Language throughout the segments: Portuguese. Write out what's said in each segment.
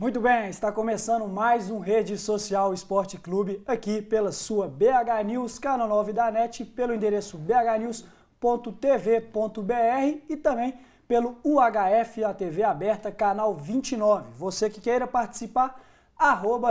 Muito bem, está começando mais um Rede Social Esporte Clube aqui pela sua BH News, canal 9 da NET, pelo endereço bhnews.tv.br e também pelo UHF, a TV aberta, canal 29. Você que queira participar,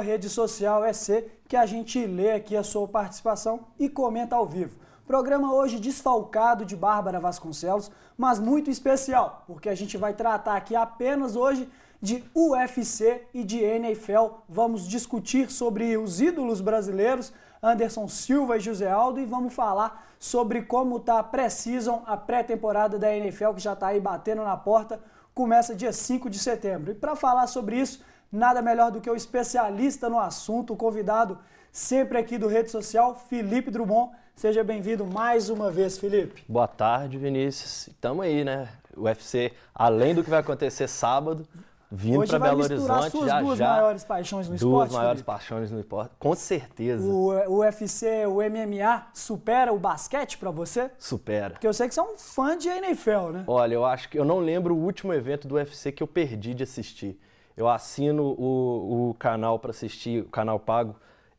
@Rede Social EC, que a gente lê aqui a sua participação e comenta ao vivo. Programa hoje desfalcado de Bárbara Vasconcelos, mas muito especial, porque a gente vai tratar aqui apenas hoje de UFC e de NFL. Vamos discutir sobre os ídolos brasileiros, Anderson Silva e José Aldo, e vamos falar sobre como está a pré-season, a pré-temporada da NFL, que já está aí batendo na porta, começa dia 5 de setembro. E para falar sobre isso, nada melhor do que o especialista no assunto, o convidado sempre aqui do Rede Social, Felipe Drummond. Seja bem-vindo mais uma vez, Felipe. Boa tarde, Vinícius. Estamos aí, né? O UFC, além do que vai acontecer sábado, vindo para Belo Horizonte, suas duas maiores paixões no esporte, Duas maiores Felipe. paixões no esporte, com certeza. O UFC, o MMA, supera o basquete para você? Supera. Porque eu sei que você é um fã de NFL, né? Olha, eu acho que eu não lembro o último evento do UFC que eu perdi de assistir. Eu assino o canal para assistir, o canal pago,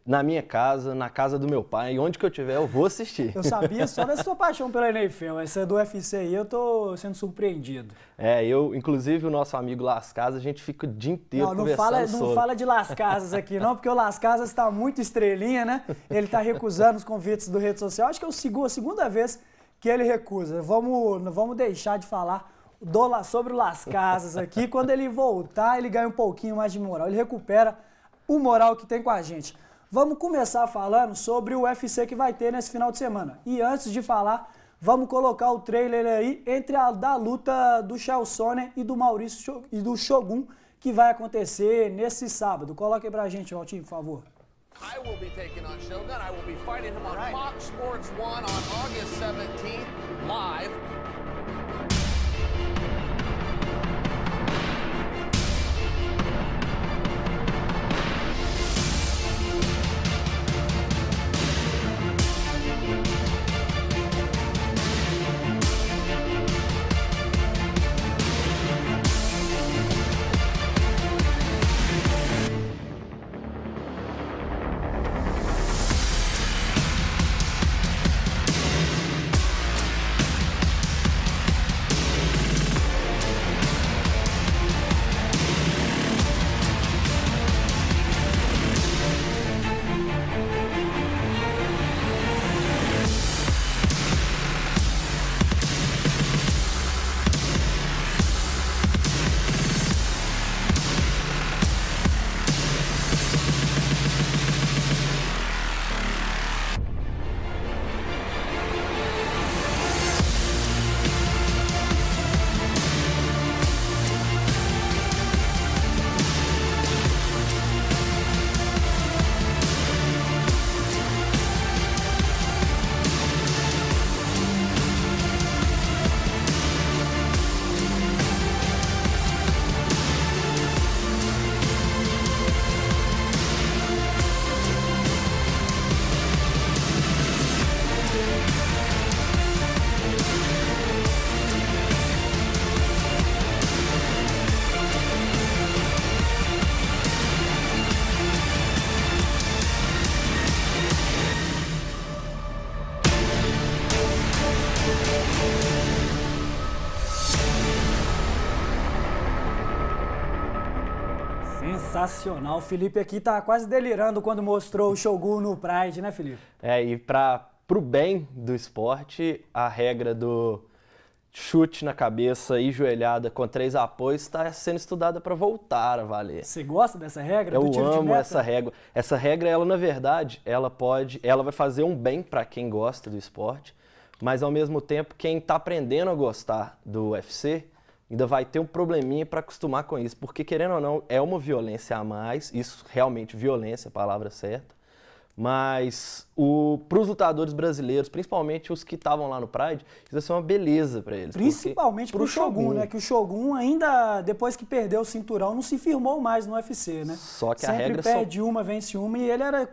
na minha casa, na casa do meu pai, onde que eu tiver eu vou assistir. Eu sabia só da sua paixão pela NFL, essa do UFC aí eu tô sendo surpreendido. Inclusive o nosso amigo Las Casas, a gente fica o dia inteiro conversando sobre. Não fala de Las Casas aqui não, porque o Las Casas tá muito estrelinha, né? Ele tá recusando os convites do Rede Social, acho que é a segunda vez que ele recusa. Vamos deixar de falar sobre o Las Casas aqui, quando ele voltar ele ganha um pouquinho mais de moral, ele recupera o moral que tem com a gente. Vamos começar falando sobre o UFC que vai ter nesse final de semana. E antes de falar, vamos colocar o trailer aí da luta do Chael Sonnen e do Maurício e do Shogun, que vai acontecer nesse sábado. Coloca aí pra gente, Valtinho, por favor. I will be taking on Shogun. I will be fighting him on Fox Sports 1 on August 17th, live. Sensacional. O Felipe aqui tá quase delirando quando mostrou o Shogun no Pride, né, Felipe? E pro bem do esporte, a regra do chute na cabeça e joelhada com 3 apoios está sendo estudada para voltar a valer. Você gosta dessa regra? Eu do tiro de amo meta? essa regra. Essa regra, ela na verdade, ela vai fazer um bem para quem gosta do esporte, mas ao mesmo tempo quem está aprendendo a gostar do UFC ainda vai ter um probleminha para acostumar com isso, porque querendo ou não, é uma violência a mais, isso realmente violência, a palavra certa, mas para os lutadores brasileiros, principalmente os que estavam lá no Pride, isso vai ser uma beleza para eles. Principalmente pro Shogun, né? Que o Shogun ainda, depois que perdeu o cinturão, não se firmou mais no UFC, né? Só que sempre a regra perde uma, vence uma, e ele era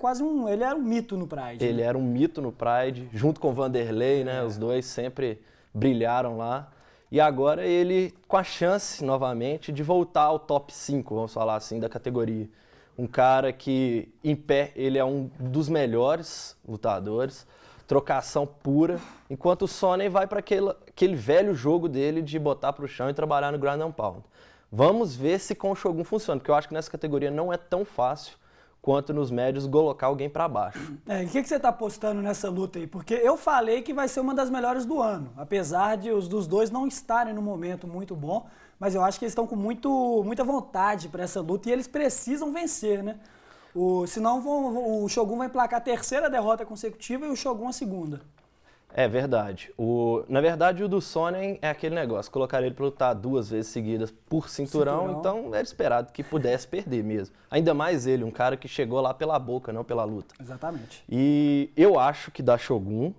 ele era um mito no Pride. Ele era um mito no Pride, junto com o Vanderlei, né? Os dois sempre brilharam lá. E agora ele com a chance, novamente, de voltar ao top 5, vamos falar assim, da categoria. Um cara que, em pé, ele é um dos melhores lutadores, trocação pura, enquanto o Sonnen vai para aquele velho jogo dele de botar para o chão e trabalhar no ground and pound. Vamos ver se com o Shogun funciona, porque eu acho que nessa categoria não é tão fácil quanto nos médios colocar alguém para baixo. O que você está apostando nessa luta aí? Porque eu falei que vai ser uma das melhores do ano, apesar de os dos dois não estarem no momento muito bom, mas eu acho que eles estão com muita vontade para essa luta e eles precisam vencer, né? Senão o Shogun vai emplacar a terceira derrota consecutiva e o Shogun a segunda. É verdade. Na verdade, o do Sonnen é aquele negócio, colocar ele para lutar 2 vezes seguidas por cinturão, então era esperado que pudesse perder mesmo. Ainda mais ele, um cara que chegou lá pela boca, não pela luta. Exatamente. E eu acho que dá Shogun,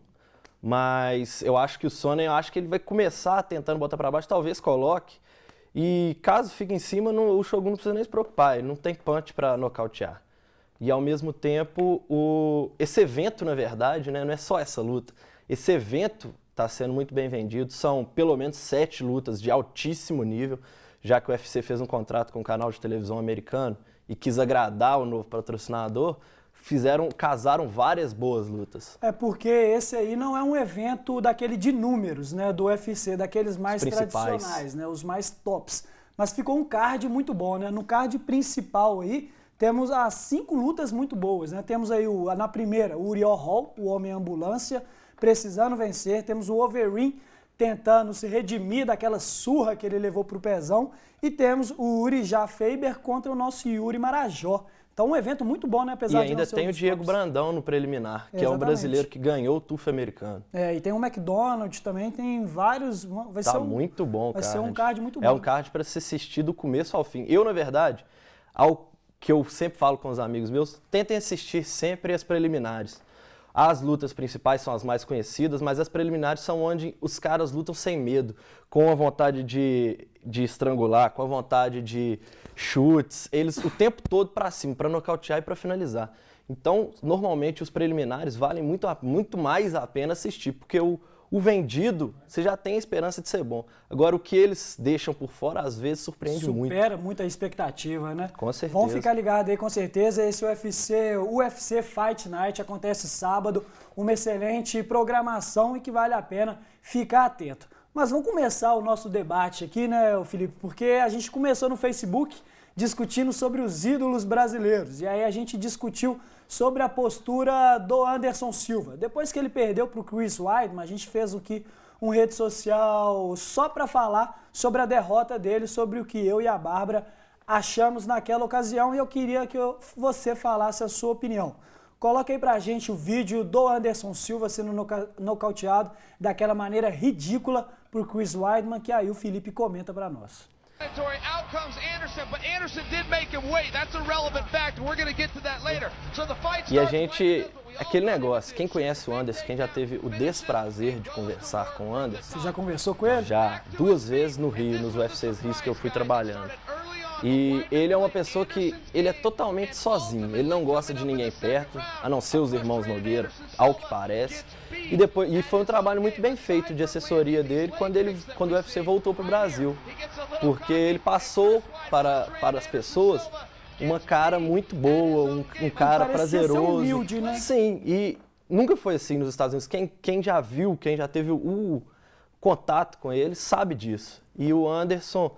mas eu acho que o Sonnen, ele vai começar tentando botar para baixo, talvez coloque, e caso fique em cima, o Shogun não precisa nem se preocupar, ele não tem punch para nocautear. E ao mesmo tempo, esse evento, na verdade, né, não é só essa luta. Esse evento está sendo muito bem vendido, são pelo menos 7 lutas de altíssimo nível, já que o UFC fez um contrato com um canal de televisão americano e quis agradar o novo patrocinador, casaram várias boas lutas. É porque esse aí não é um evento daquele de números, né, do UFC, daqueles mais tradicionais, né, os mais tops. Mas ficou um card muito bom, né? No card principal aí, temos as 5 lutas muito boas, né? Temos aí na primeira, o Uriel Hall, o Homem-Ambulância, precisando vencer. Temos o Overeem tentando se redimir daquela surra que ele levou pro pezão. E temos o Urijah Faber contra o nosso Yuri Marajó. Então um evento muito bom, né? Apesar e ainda de não tem o Diego Brandão no preliminar, que é um brasileiro que ganhou o TUF americano. E tem o McDonald's também, tem vários... Muito bom, Vai ser um card muito bom. É um card para se assistir do começo ao fim. Eu, na verdade, que eu sempre falo com os amigos meus, tentem assistir sempre as preliminares. As lutas principais são as mais conhecidas, mas as preliminares são onde os caras lutam sem medo, com a vontade de estrangular, com a vontade de chutes, eles o tempo todo para cima, para nocautear e para finalizar. Então, normalmente, os preliminares valem muito mais a pena assistir, porque o vendido, você já tem a esperança de ser bom. Agora, o que eles deixam por fora, às vezes, surpreende muito. Supera muita expectativa, né? Com certeza. Vamos ficar ligados aí, com certeza. Esse UFC Fight Night acontece sábado. Uma excelente programação e que vale a pena ficar atento. Mas vamos começar o nosso debate aqui, né, Felipe? Porque a gente começou no Facebook discutindo sobre os ídolos brasileiros. E aí a gente discutiu sobre a postura do Anderson Silva. Depois que ele perdeu para o Chris Weidman, a gente fez um rede social só para falar sobre a derrota dele, sobre o que eu e a Bárbara achamos naquela ocasião, e eu queria que você falasse a sua opinião. Coloca aí pra gente o vídeo do Anderson Silva sendo nocauteado daquela maneira ridícula por Chris Weidman, que aí o Felipe comenta para nós. Out comes Anderson, but Anderson did make him wait. That's a relevant fact. We're going to get to that later. So the fight E a gente, aquele negócio, quem conhece o Anderson, quem já teve o desprazer de conversar com o Anderson... Você já conversou com ele? Já, 2 vezes no Rio, nos UFCs Rios que eu fui trabalhando. E ele é uma pessoa que, ele é totalmente sozinho, ele não gosta de ninguém perto, a não ser os irmãos Nogueira, ao que parece. E foi um trabalho muito bem feito de assessoria dele quando o UFC voltou para o Brasil, porque ele passou para as pessoas uma cara muito boa, um cara prazeroso. Ser humilde, né? Sim, e nunca foi assim nos Estados Unidos. Quem já viu, quem já teve o contato com ele, sabe disso. E o Anderson...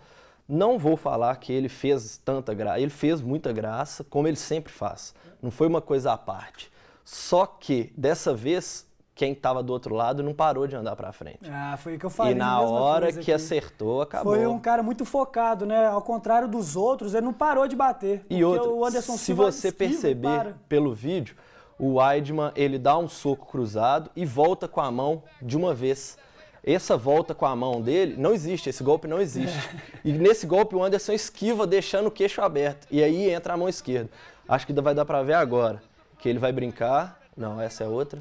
Não vou falar que ele fez tanta graça, ele fez muita graça, como ele sempre faz. Não foi uma coisa à parte. Só que, dessa vez, quem estava do outro lado não parou de andar para frente. Foi o que eu falei. E na hora que acertou, acabou. Foi um cara muito focado, né? Ao contrário dos outros, ele não parou de bater. E outro, o Anderson se Silva você perceber pelo vídeo, o Weidman, ele dá um soco cruzado e volta com a mão de uma vez. Essa volta com a mão dele não existe, esse golpe não existe. E nesse golpe o Anderson esquiva deixando o queixo aberto. E aí entra a mão esquerda. Acho que vai dar pra ver agora. Que ele vai brincar. Não, essa é outra.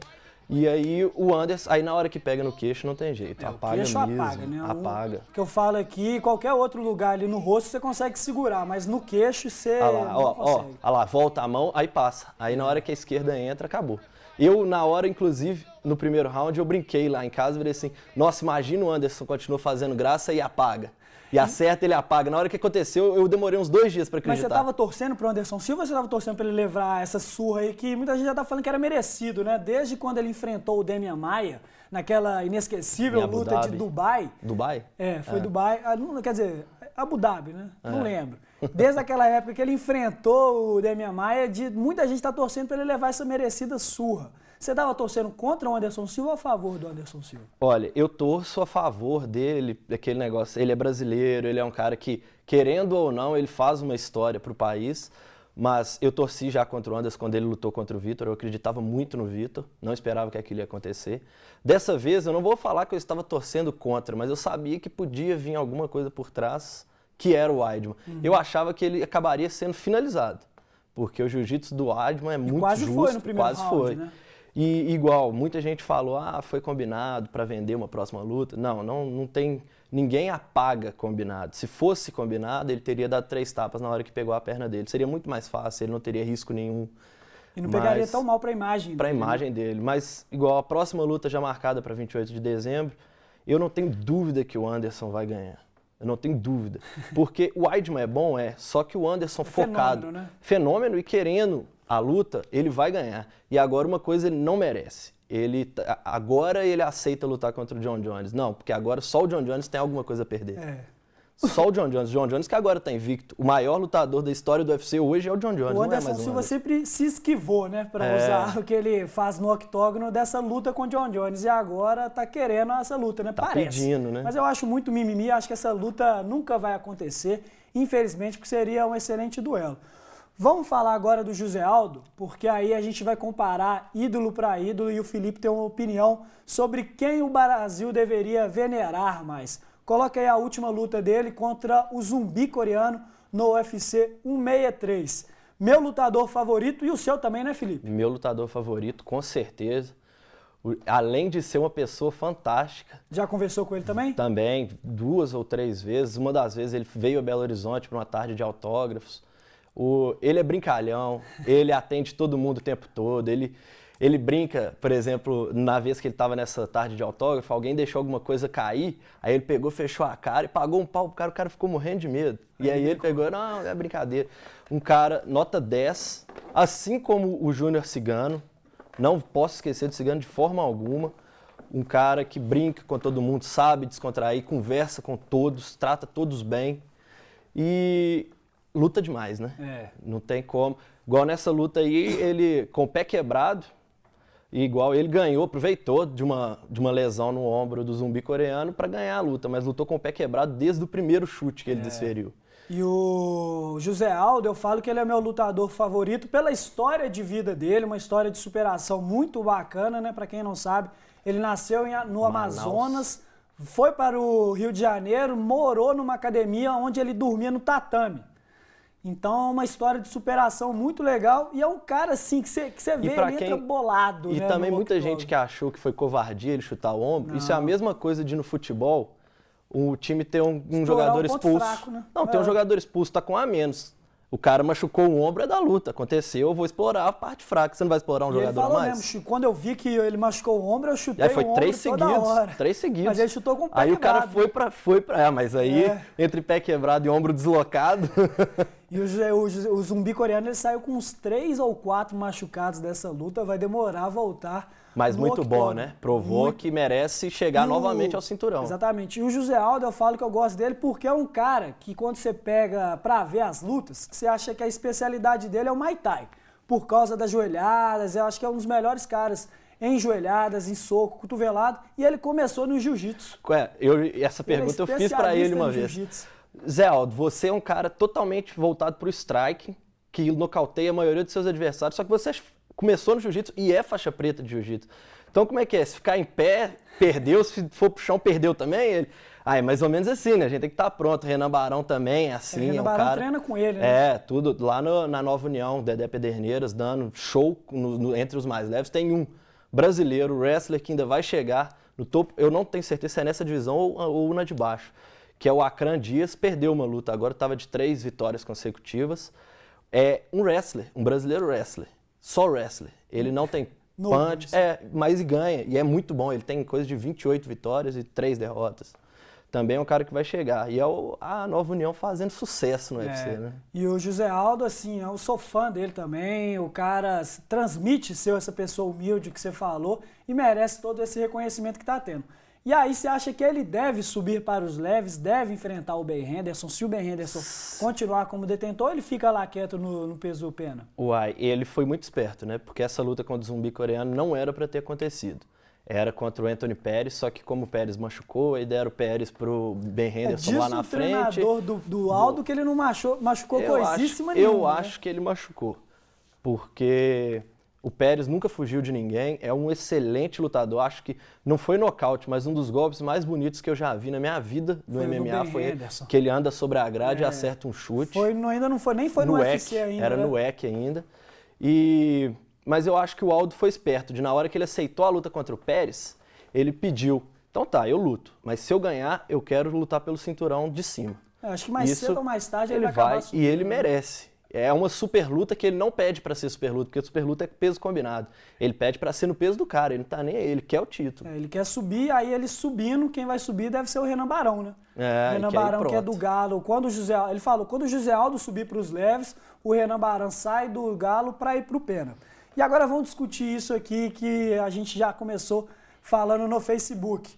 E aí o Anderson, aí na hora que pega no queixo não tem jeito. Apaga o queixo mesmo. Apaga, né? Apaga. O que eu falo aqui, qualquer outro lugar ali no rosto você consegue segurar, mas no queixo você não consegue. Olha lá, volta a mão, aí passa. Aí na hora que a esquerda entra, acabou. Eu, na hora, inclusive, no primeiro round, eu brinquei lá em casa e falei assim, nossa, imagina o Anderson continua fazendo graça e apaga. E acerta, ele apaga. Na hora que aconteceu, eu demorei uns 2 dias pra acreditar. Mas você tava torcendo pro Anderson Silva ou você tava torcendo pra ele levar essa surra aí que muita gente já tá falando que era merecido, né? Desde quando ele enfrentou o Demian Maia, naquela inesquecível luta de Dubai. Dubai? Foi Dubai. Quer dizer, Abu Dhabi, né? Não lembro. Desde aquela época que ele enfrentou o Demian Maia, muita gente tá torcendo pra ele levar essa merecida surra. Você estava torcendo contra o Anderson Silva ou a favor do Anderson Silva? Olha, eu torço a favor dele, daquele negócio. Ele é brasileiro, ele é um cara que, querendo ou não, ele faz uma história para o país. Mas eu torci já contra o Anderson quando ele lutou contra o Vitor. Eu acreditava muito no Vitor, não esperava que aquilo ia acontecer. Dessa vez, eu não vou falar que eu estava torcendo contra, mas eu sabia que podia vir alguma coisa por trás, que era o Weidman. Eu achava que ele acabaria sendo finalizado, porque o jiu-jitsu do Weidman é muito quase justo. Foi no primeiro quase round, foi. Né? E igual, muita gente falou, foi combinado para vender uma próxima luta. Não tem, ninguém apaga combinado. Se fosse combinado, ele teria dado 3 tapas na hora que pegou a perna dele. Seria muito mais fácil, ele não teria risco nenhum. E não pegaria tão mal para a imagem dele. Para a imagem dele. Mas igual, a próxima luta já marcada para 28 de dezembro, eu não tenho dúvida que o Anderson vai ganhar. Eu não tenho dúvida. Porque o Weidman é bom, só que o Anderson focado. Fenômeno, né? Fenômeno e querendo a luta, ele vai ganhar. E agora uma coisa ele não merece. Agora ele aceita lutar contra o John Jones. Não, porque agora só o John Jones tem alguma coisa a perder. Só o John Jones. John Jones que agora está invicto. O maior lutador da história do UFC hoje é o John Jones. O Anderson Silva sempre se esquivou, né? Para usar o que ele faz no octógono dessa luta com o John Jones. E agora tá querendo essa luta, né? Tá pedindo, né? Mas eu acho muito mimimi. Acho que essa luta nunca vai acontecer. Infelizmente, porque seria um excelente duelo. Vamos falar agora do José Aldo, porque aí a gente vai comparar ídolo para ídolo e o Felipe tem uma opinião sobre quem o Brasil deveria venerar mais. Coloca aí a última luta dele contra o zumbi coreano no UFC 163. Meu lutador favorito e o seu também, né, Felipe? Meu lutador favorito, com certeza. Além de ser uma pessoa fantástica. Já conversou com ele também? Também, 2 ou 3 vezes. Uma das vezes ele veio a Belo Horizonte para uma tarde de autógrafos. Ele é brincalhão, ele atende todo mundo o tempo todo, ele brinca, por exemplo, na vez que ele estava nessa tarde de autógrafo, alguém deixou alguma coisa cair, aí ele pegou, fechou a cara e pagou um pau pro cara, o cara ficou morrendo de medo. E aí ele pegou, não, é brincadeira. Um cara, nota 10, assim como o Júnior Cigano, não posso esquecer do Cigano de forma alguma, um cara que brinca com todo mundo, sabe descontrair, conversa com todos, trata todos bem e luta demais, né? Não tem como. Igual nessa luta aí, ele com o pé quebrado, igual ele ganhou, aproveitou de uma lesão no ombro do zumbi coreano para ganhar a luta, mas lutou com o pé quebrado desde o primeiro chute que ele desferiu. E o José Aldo, eu falo que ele é meu lutador favorito pela história de vida dele, uma história de superação muito bacana, né? Para quem não sabe, ele nasceu no Amazonas, foi para o Rio de Janeiro, morou numa academia onde ele dormia no tatame. Então é uma história de superação muito legal e é um cara assim que você vê, ele entra bolado. E né, também muita gente que achou que foi covardia ele chutar o ombro, isso é a mesma coisa de no futebol, o time ter um jogador expulso. Fraco, né? Não, tem um jogador expulso, tá com um a menos. O cara machucou o ombro, é da luta. Aconteceu, eu vou explorar a parte fraca. Você não vai explorar um jogador a mais? Mesmo, quando eu vi que ele machucou o ombro, eu chutei aí foi o ombro 3 seguidos, toda hora. 3 seguidos. Mas ele chutou com o pé aí quebrado. Aí o cara foi pra mas aí entre pé quebrado e ombro deslocado. E o zumbi coreano ele saiu com uns 3 ou 4 machucados dessa luta, vai demorar a voltar. Mas muito bom, né? Provou que merece chegar novamente ao cinturão. Exatamente. E o José Aldo, eu falo que eu gosto dele porque é um cara que quando você pega pra ver as lutas, você acha que a especialidade dele é o Muay Thai. Por causa das joelhadas, eu acho que é um dos melhores caras em joelhadas, em soco, cotovelado. E ele começou no jiu-jitsu. Essa pergunta eu fiz pra ele uma vez. Zé Aldo, você é um cara totalmente voltado pro strike, que nocauteia a maioria dos seus adversários, só que você começou no jiu-jitsu e é faixa preta de jiu-jitsu. Então como é que é? Se ficar em pé, perdeu, se for pro chão, perdeu também? É mais ou menos assim, né? A gente tem que estar pronto. Renan Barão também é assim. Renan Barão treina com ele, né? Tudo. Lá na Nova União, Dedé Pederneiras, dando show entre os mais leves. Tem um brasileiro, wrestler, que ainda vai chegar no topo. Eu não tenho certeza se é nessa divisão ou na de baixo. Que é o Acran Dias, perdeu uma luta. Agora estava de 3 vitórias consecutivas. É um wrestler, um brasileiro wrestler. Só wrestler. Ele não tem punch, mas ganha. E é muito bom. Ele tem coisa de 28 vitórias e 3 derrotas. Também é um cara que vai chegar. E é a Nova União fazendo sucesso no UFC, né? E o José Aldo, assim, eu sou fã dele também. O cara transmite ser essa pessoa humilde que você falou e merece todo esse reconhecimento que está tendo. E aí você acha que ele deve subir para os leves, deve enfrentar o Ben Henderson? Se o Ben Henderson continuar como detentor, ele fica lá quieto no peso pena? Uai, ele foi muito esperto, né? Porque essa luta contra o zumbi coreano não era para ter acontecido. Era contra o Anthony Pérez, só que como o Pérez machucou, aí deram o Pérez pro Ben Henderson lá na frente. O treinador do Aldo que ele não machucou coisíssima nenhuma. Eu acho que ele machucou, porque o Pérez nunca fugiu de ninguém, é um excelente lutador. Acho que não foi nocaute, mas um dos golpes mais bonitos que eu já vi na minha vida no MMA foi ele, que ele anda sobre a grade e acerta um chute. Ainda não foi, nem foi no UFC ainda. Era no WEC ainda. Mas eu acho que o Aldo foi esperto, na hora que ele aceitou a luta contra o Pérez, ele pediu, então tá, eu luto, mas se eu ganhar, eu quero lutar pelo cinturão de cima. Eu acho que mais cedo ou mais tarde ele vai acabar subindo. E ele merece. É uma super luta que ele não pede pra ser super luta, porque super luta é peso combinado. Ele pede pra ser no peso do cara, ele não tá nem aí, ele quer o título. Ele quer subir, aí ele subindo, quem vai subir deve ser o Renan Barão, né? O Renan Barão, que é do Galo. Ele falou, quando o José Aldo subir pros leves, o Renan Barão sai do Galo pra ir pro pena. E agora vamos discutir isso aqui que a gente já começou falando no Facebook.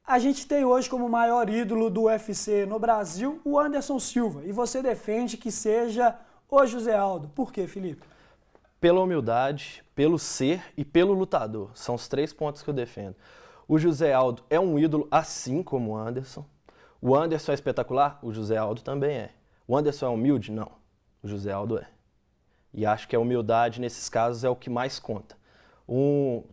A gente tem hoje como maior ídolo do UFC no Brasil o Anderson Silva. E você defende que seja o José Aldo. Por quê, Felipe? Pela humildade, pelo ser e pelo lutador. São os 3 pontos que eu defendo. O José Aldo é um ídolo assim como o Anderson. O Anderson é espetacular? O José Aldo também é. O Anderson é humilde? Não. O José Aldo é. E acho que a humildade, nesses casos, é o que mais conta.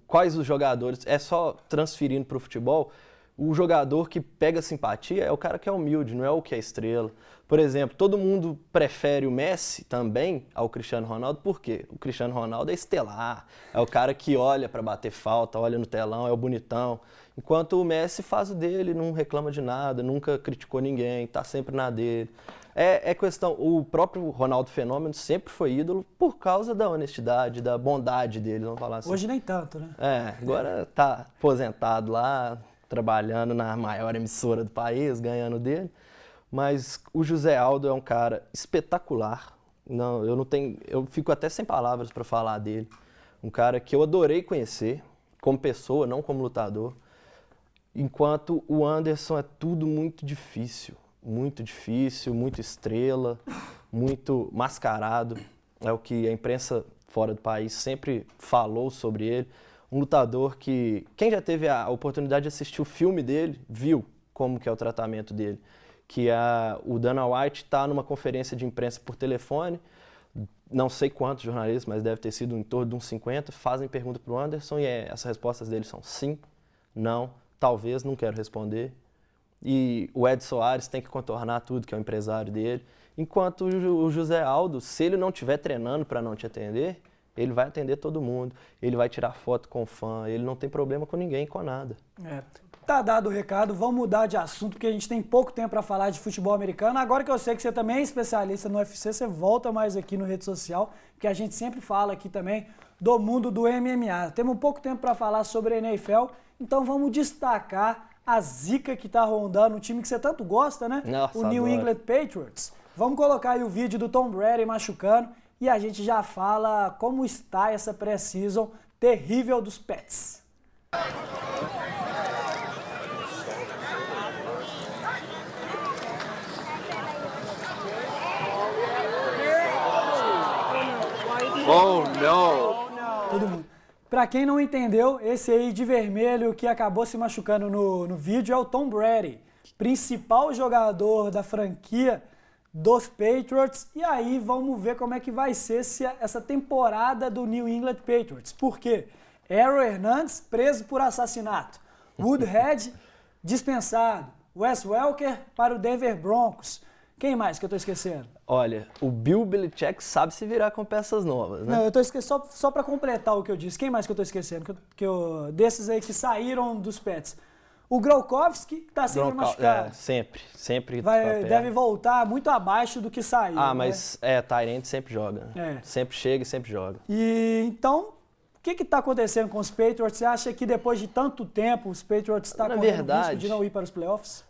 Quais os jogadores... É só transferindo para o futebol, o jogador que pega simpatia é o cara que é humilde, não é o que é estrela. Por exemplo, todo mundo prefere o Messi também ao Cristiano Ronaldo, por quê? O Cristiano Ronaldo é estelar, é o cara que olha para bater falta, olha no telão, é o bonitão. Enquanto o Messi faz o dele, não reclama de nada, nunca criticou ninguém, tá sempre na dele. É questão, o próprio Ronaldo Fenômeno sempre foi ídolo por causa da honestidade, da bondade dele, vamos falar assim. Hoje nem tanto, né? Agora tá aposentado lá, trabalhando na maior emissora do país, ganhando dele. Mas o José Aldo é um cara espetacular. Eu fico até sem palavras para falar dele. Um cara que eu adorei conhecer, como pessoa, não como lutador. Enquanto o Anderson é tudo muito difícil, muito estrela, muito mascarado. É o que a imprensa fora do país sempre falou sobre ele. Um lutador que, quem já teve a oportunidade de assistir o filme dele, viu como que é o tratamento dele. Que o Dana White está numa conferência de imprensa por telefone, não sei quantos jornalistas, mas deve ter sido em torno de uns 50, fazem pergunta para o Anderson e as respostas dele são sim, não, talvez, não quero responder. E o Ed Soares tem que contornar tudo, que é o empresário dele. Enquanto o José Aldo, se ele não estiver treinando para não te atender, ele vai atender todo mundo, ele vai tirar foto com o fã, ele não tem problema com ninguém, com nada. Tá dado o recado, vamos mudar de assunto, porque a gente tem pouco tempo para falar de futebol americano. Agora que eu sei que você também é especialista no UFC, você volta mais aqui no Rede Social, porque a gente sempre fala aqui também do mundo do MMA. Temos pouco tempo para falar sobre a NFL, então vamos destacar a zica que tá rondando, o time que você tanto gosta, né? Nossa, o New England Patriots. Vamos colocar aí o vídeo do Tom Brady machucando e a gente já fala como está essa pré-season terrível dos Pets. Oh, não! Todo mundo. Pra quem não entendeu, esse aí de vermelho que acabou se machucando no vídeo é o Tom Brady, principal jogador da franquia dos Patriots. E aí vamos ver como é que vai ser essa temporada do New England Patriots. Por quê? Aaron Hernandez preso por assassinato, Woodhead dispensado, Wes Welker para o Denver Broncos. Quem mais que eu tô esquecendo? Olha, o Bill Belichick sabe se virar com peças novas, né? Não, eu tô esquecendo, só para completar o que eu disse. Quem mais que eu tô esquecendo? Desses aí que saíram dos Pets. O Gronkowski, que tá sempre machucado. Sempre. Deve voltar muito abaixo do que saiu. Mas Tyrant sempre joga. Sempre chega e sempre joga. E então, que está acontecendo com os Patriots? Você acha que depois de tanto tempo os Patriots estão correndo risco de não ir para os playoffs?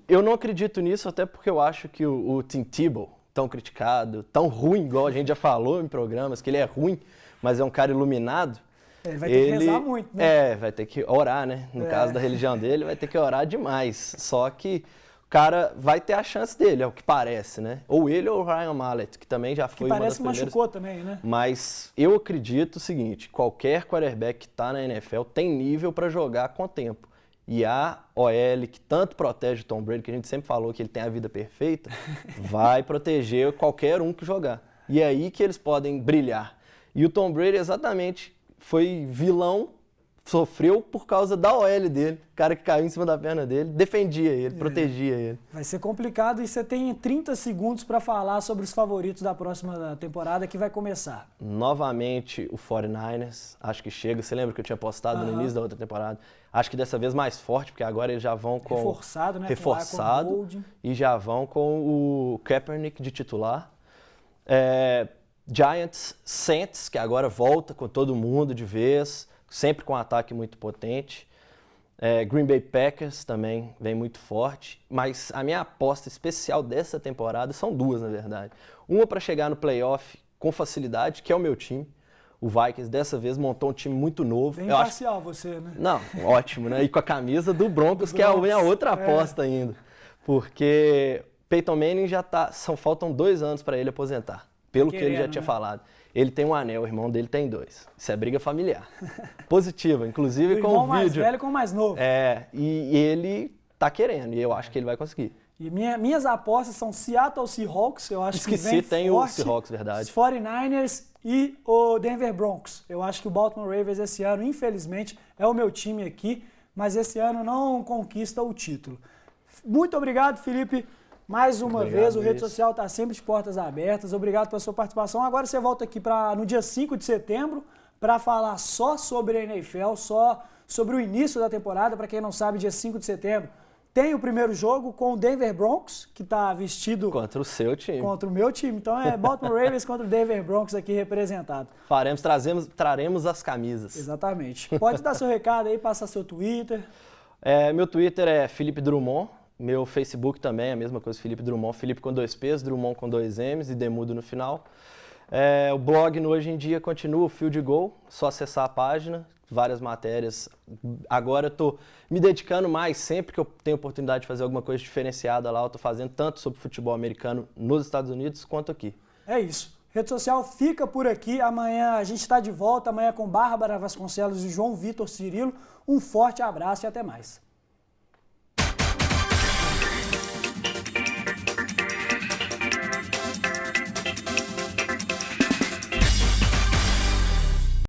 Eu não acredito nisso, até porque eu acho que o Tim Tebow, tão criticado, tão ruim, igual a gente já falou em programas, que ele é ruim, mas é um cara iluminado. Ele vai ter que rezar muito, né? Vai ter que orar, né? No caso da religião dele, vai ter que orar demais. Só que o cara vai ter a chance dele, é o que parece, né? Ou ele ou o Ryan Mallett, que também já foi uma das primeiras. Que parece que machucou também, né? Mas eu acredito o seguinte, qualquer quarterback que está na NFL tem nível para jogar com o tempo. E a OL, que tanto protege o Tom Brady, que a gente sempre falou que ele tem a vida perfeita, vai proteger qualquer um que jogar. E é aí que eles podem brilhar. E o Tom Brady exatamente foi vilão, sofreu por causa da OL dele. O cara que caiu em cima da perna dele, defendia ele, protegia ele. Vai ser complicado e você tem 30 segundos para falar sobre os favoritos da próxima temporada que vai começar. Novamente o 49ers, acho que chega. Você lembra que eu tinha postado no início da outra temporada? Acho que dessa vez mais forte, porque agora eles já vão com... Reforçado, né? Reforçado. E já vão com o Kaepernick de titular. Giants, Saints, que agora volta com todo mundo de vez, sempre com um ataque muito potente. Green Bay Packers também vem muito forte. Mas a minha aposta especial dessa temporada são duas, na verdade. Uma para chegar no playoff com facilidade, que é o meu time. O Vikings dessa vez montou um time muito novo. Bem parcial você, né? Não, ótimo, né? E com a camisa do Broncos, que é a minha outra aposta ainda. Porque Peyton Manning faltam 2 anos para ele aposentar. Pelo que ele já tinha falado. Ele tem um anel, o irmão dele tem 2. Isso é briga familiar. Positiva, inclusive com o vídeo. O mais velho com o mais novo. E ele tá querendo, e eu acho que ele vai conseguir. E minhas apostas são Seattle Seahawks, eu acho que vem Esqueci, tem forte, o Seahawks, verdade. Os 49ers e o Denver Broncos. Eu acho que o Baltimore Ravens esse ano, infelizmente, é o meu time aqui, mas esse ano não conquista o título. Muito obrigado, Felipe. Mais uma vez, o Rede Social está sempre de portas abertas. Obrigado pela sua participação. Agora você volta aqui no dia 5 de setembro para falar só sobre a NFL, só sobre o início da temporada. Para quem não sabe, dia 5 de setembro tem o primeiro jogo com o Denver Broncos, que está vestido... Contra o seu time. Contra o meu time. Então é Baltimore Ravens contra o Denver Broncos aqui representado. Traremos as camisas. Exatamente. Pode dar seu recado aí, passar seu Twitter. Meu Twitter é Felipe Drummond. Meu Facebook também é a mesma coisa, Felipe Drummond. Felipe com 2 P's, Drummond com 2 M's e Demudo no final. O blog no Hoje em Dia continua, o Field Goal. Só acessar a página, várias matérias. Agora eu estou me dedicando mais, sempre que eu tenho oportunidade de fazer alguma coisa diferenciada lá, eu estou fazendo tanto sobre futebol americano nos Estados Unidos quanto aqui. É isso. Rede Social fica por aqui. Amanhã a gente está de volta, amanhã com Bárbara Vasconcelos e João Vitor Cirilo. Um forte abraço e até mais.